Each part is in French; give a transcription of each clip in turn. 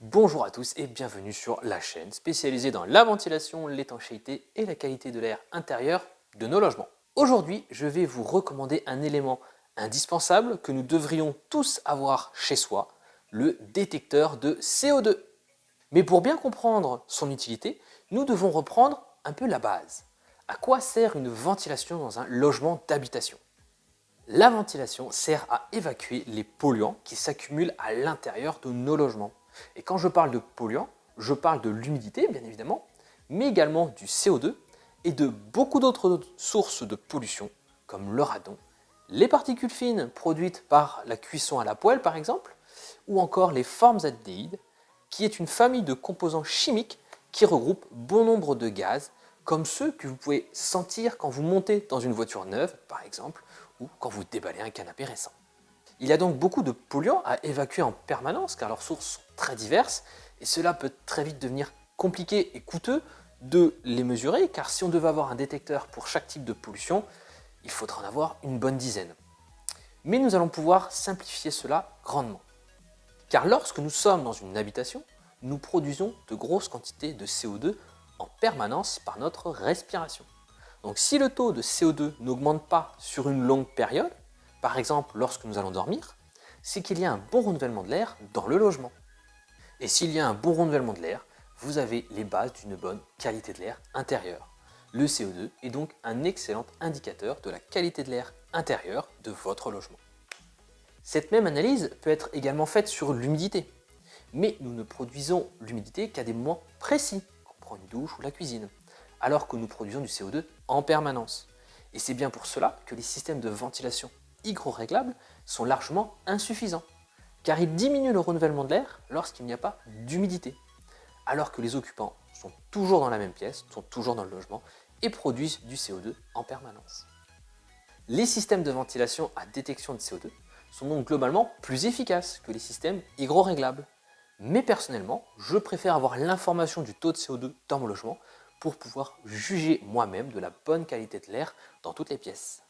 Bonjour à tous et bienvenue sur la chaîne spécialisée dans la ventilation, l'étanchéité et la qualité de l'air intérieur de nos logements. Aujourd'hui, je vais vous recommander un élément indispensable que nous devrions tous avoir chez soi, le détecteur de CO2. Mais pour bien comprendre son utilité, nous devons reprendre un peu la base. À quoi sert une ventilation dans un logement d'habitation? La ventilation sert à évacuer les polluants qui s'accumulent à l'intérieur de nos logements. Et quand je parle de polluants, je parle de l'humidité, bien évidemment, mais également du CO2 et de beaucoup d'autres sources de pollution, comme le radon, les particules fines produites par la cuisson à la poêle, par exemple, ou encore les formaldéhydes, qui est une famille de composants chimiques qui regroupe bon nombre de gaz, comme ceux que vous pouvez sentir quand vous montez dans une voiture neuve, par exemple, ou quand vous déballez un canapé récent. Il y a donc beaucoup de polluants à évacuer en permanence car leurs sources sont très diverses et cela peut très vite devenir compliqué et coûteux de les mesurer car si on devait avoir un détecteur pour chaque type de pollution, il faudra en avoir une bonne dizaine. Mais nous allons pouvoir simplifier cela grandement. Car lorsque nous sommes dans une habitation, nous produisons de grosses quantités de CO2 en permanence par notre respiration. Donc si le taux de CO2 n'augmente pas sur une longue période, par exemple lorsque nous allons dormir, c'est qu'il y a un bon renouvellement de l'air dans le logement. Et s'il y a un bon renouvellement de l'air, vous avez les bases d'une bonne qualité de l'air intérieur. Le CO2 est donc un excellent indicateur de la qualité de l'air intérieur de votre logement. Cette même analyse peut être également faite sur l'humidité. Mais nous ne produisons l'humidité qu'à des moments précis, quand on prend une douche ou la cuisine, alors que nous produisons du CO2 en permanence. Et c'est bien pour cela que les systèmes de ventilation hygroréglables sont largement insuffisants, car ils diminuent le renouvellement de l'air lorsqu'il n'y a pas d'humidité, alors que les occupants sont toujours dans la même pièce, sont toujours dans le logement et produisent du CO2 en permanence. Les systèmes de ventilation à détection de CO2 sont donc globalement plus efficaces que les systèmes hygroréglables. Mais personnellement, je préfère avoir l'information du taux de CO2 dans mon logement pour pouvoir juger moi-même de la bonne qualité de l'air dans toutes les pièces.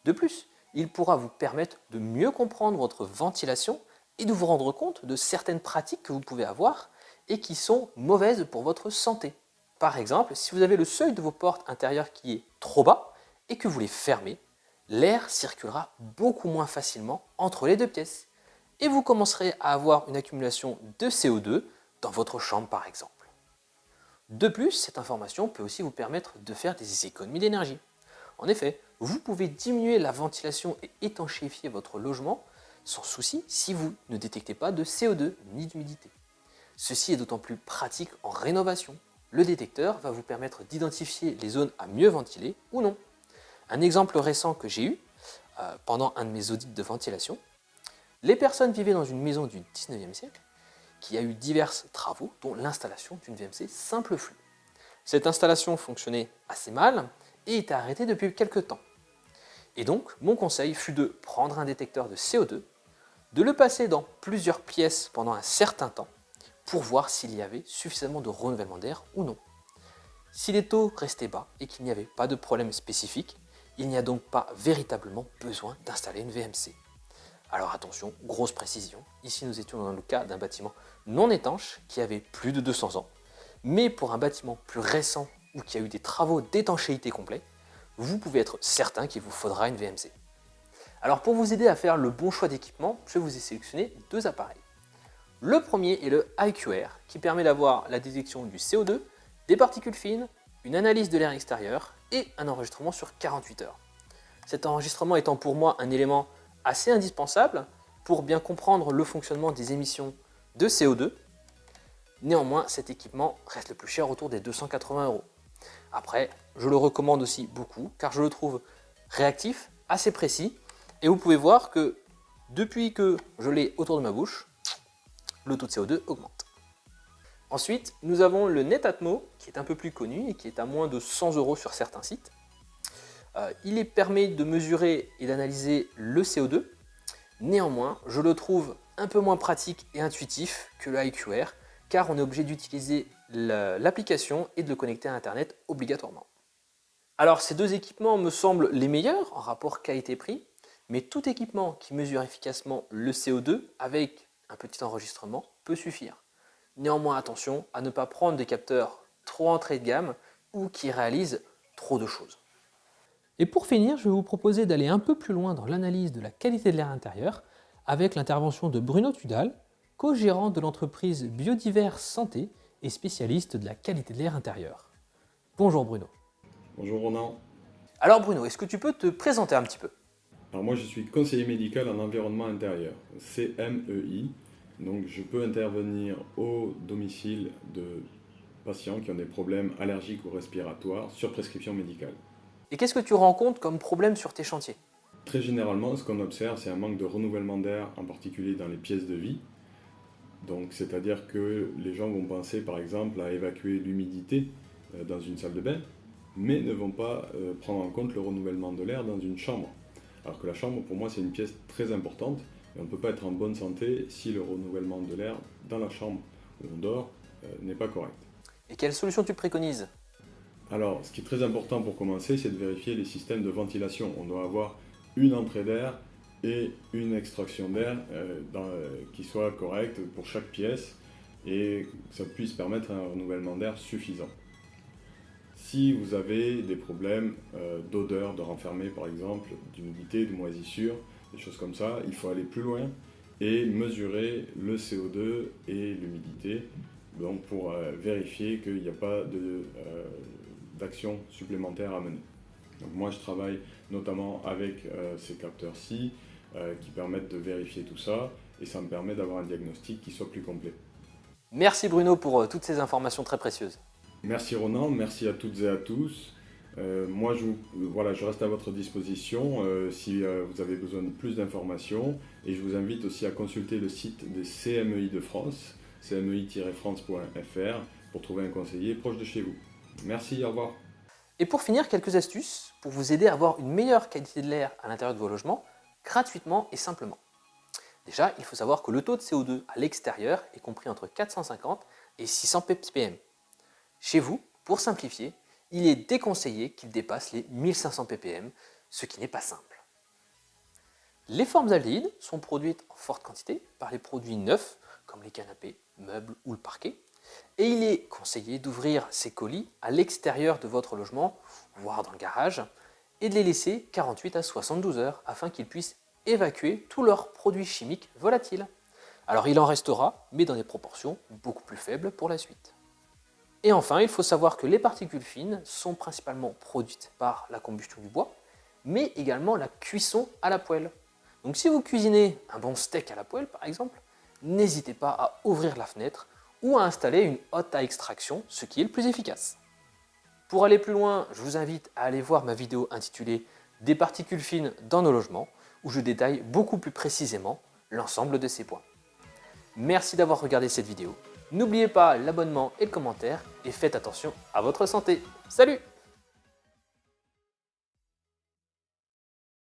De plus, il pourra vous permettre de mieux comprendre votre ventilation et de vous rendre compte de certaines pratiques que vous pouvez avoir et qui sont mauvaises pour votre santé. Par exemple, si vous avez le seuil de vos portes intérieures qui est trop bas et que vous les fermez, l'air circulera beaucoup moins facilement entre les deux pièces et vous commencerez à avoir une accumulation de CO2 dans votre chambre par exemple. De plus, cette information peut aussi vous permettre de faire des économies d'énergie. En effet, vous pouvez diminuer la ventilation et étanchéifier votre logement sans souci si vous ne détectez pas de CO2 ni d'humidité. Ceci est d'autant plus pratique en rénovation. Le détecteur va vous permettre d'identifier les zones à mieux ventiler ou non. Un exemple récent que j'ai eu pendant un de mes audits de ventilation, les personnes vivaient dans une maison du 19e siècle qui a eu divers travaux, dont l'installation d'une VMC simple flux. Cette installation fonctionnait assez mal et était arrêtée depuis quelques temps. Et donc, mon conseil fut de prendre un détecteur de CO2, de le passer dans plusieurs pièces pendant un certain temps pour voir s'il y avait suffisamment de renouvellement d'air ou non. Si les taux restaient bas et qu'il n'y avait pas de problème spécifique, il n'y a donc pas véritablement besoin d'installer une VMC. Alors attention, grosse précision, ici nous étions dans le cas d'un bâtiment non étanche qui avait plus de 200 ans, mais pour un bâtiment plus récent ou qui a eu des travaux d'étanchéité complets, vous pouvez être certain qu'il vous faudra une VMC. Alors pour vous aider à faire le bon choix d'équipement, je vous ai sélectionné deux appareils. Le premier est le IQR qui permet d'avoir la détection du CO2, des particules fines, une analyse de l'air extérieur et un enregistrement sur 48 heures. Cet enregistrement étant pour moi un élément assez indispensable pour bien comprendre le fonctionnement des émissions de CO2. Néanmoins, cet équipement reste le plus cher autour des 280 €. Après, je le recommande aussi beaucoup car je le trouve réactif, assez précis et vous pouvez voir que depuis que je l'ai autour de ma bouche, le taux de CO2 augmente. Ensuite, nous avons le Netatmo qui est un peu plus connu et qui est à moins de 100 € sur certains sites. Il permet de mesurer et d'analyser le CO2. Néanmoins, je le trouve un peu moins pratique et intuitif que le IQR, car on est obligé d'utiliser l'application et de le connecter à Internet obligatoirement. Alors ces deux équipements me semblent les meilleurs en rapport qualité-prix, mais tout équipement qui mesure efficacement le CO2 avec un petit enregistrement peut suffire. Néanmoins, attention à ne pas prendre des capteurs trop entrée de gamme ou qui réalisent trop de choses. Et pour finir, je vais vous proposer d'aller un peu plus loin dans l'analyse de la qualité de l'air intérieur avec l'intervention de Bruno Tudal, co-gérant de l'entreprise Biodivers Santé et spécialiste de la qualité de l'air intérieur. Bonjour Bruno. Bonjour Ronan. Alors Bruno, est-ce que tu peux te présenter un petit peu? Alors moi je suis conseiller médical en environnement intérieur, CMEI. Donc je peux intervenir au domicile de patients qui ont des problèmes allergiques ou respiratoires sur prescription médicale. Et qu'est-ce que tu rencontres comme problème sur tes chantiers? Très généralement, ce qu'on observe, c'est un manque de renouvellement d'air, en particulier dans les pièces de vie. Donc c'est-à-dire que les gens vont penser par exemple à évacuer l'humidité dans une salle de bain, mais ne vont pas prendre en compte le renouvellement de l'air dans une chambre. Alors que la chambre, pour moi, c'est une pièce très importante, et on ne peut pas être en bonne santé si le renouvellement de l'air dans la chambre où on dort n'est pas correct. Et quelle solution tu préconises? Alors, ce qui est très important pour commencer, c'est de vérifier les systèmes de ventilation. On doit avoir une entrée d'air et une extraction d'air qui soit correcte pour chaque pièce et que ça puisse permettre un renouvellement d'air suffisant. Si vous avez des problèmes d'odeur, de renfermer par exemple, d'humidité, de moisissure, des choses comme ça, il faut aller plus loin et mesurer le CO2 et l'humidité donc pour vérifier qu'il n'y a pas d'action supplémentaire à mener. Donc moi je travaille notamment avec ces capteurs-ci qui permettent de vérifier tout ça et ça me permet d'avoir un diagnostic qui soit plus complet. Merci Bruno pour toutes ces informations très précieuses. Merci Ronan, merci à toutes et à tous. Moi je reste à votre disposition si vous avez besoin de plus d'informations et je vous invite aussi à consulter le site des CMEI de France, cmei-france.fr pour trouver un conseiller proche de chez vous. Merci, au revoir. Et pour finir, quelques astuces pour vous aider à avoir une meilleure qualité de l'air à l'intérieur de vos logements, gratuitement et simplement. Déjà, il faut savoir que le taux de CO2 à l'extérieur est compris entre 450 et 600 ppm. Chez vous, pour simplifier, il est déconseillé qu'il dépasse les 1500 ppm, ce qui n'est pas simple. Les formaldéhydes sont produites en forte quantité par les produits neufs, comme les canapés, meubles ou le parquet, et il est conseillé d'ouvrir ces colis à l'extérieur de votre logement, voire dans le garage, et de les laisser 48 à 72 heures afin qu'ils puissent évacuer tous leurs produits chimiques volatiles. Alors il en restera, mais dans des proportions beaucoup plus faibles pour la suite. Et enfin, il faut savoir que les particules fines sont principalement produites par la combustion du bois, mais également la cuisson à la poêle. Donc si vous cuisinez un bon steak à la poêle par exemple, n'hésitez pas à ouvrir la fenêtre ou à installer une hotte à extraction, ce qui est le plus efficace. Pour aller plus loin, je vous invite à aller voir ma vidéo intitulée « Des particules fines dans nos logements » où je détaille beaucoup plus précisément l'ensemble de ces points. Merci d'avoir regardé cette vidéo. N'oubliez pas l'abonnement et le commentaire et faites attention à votre santé. Salut!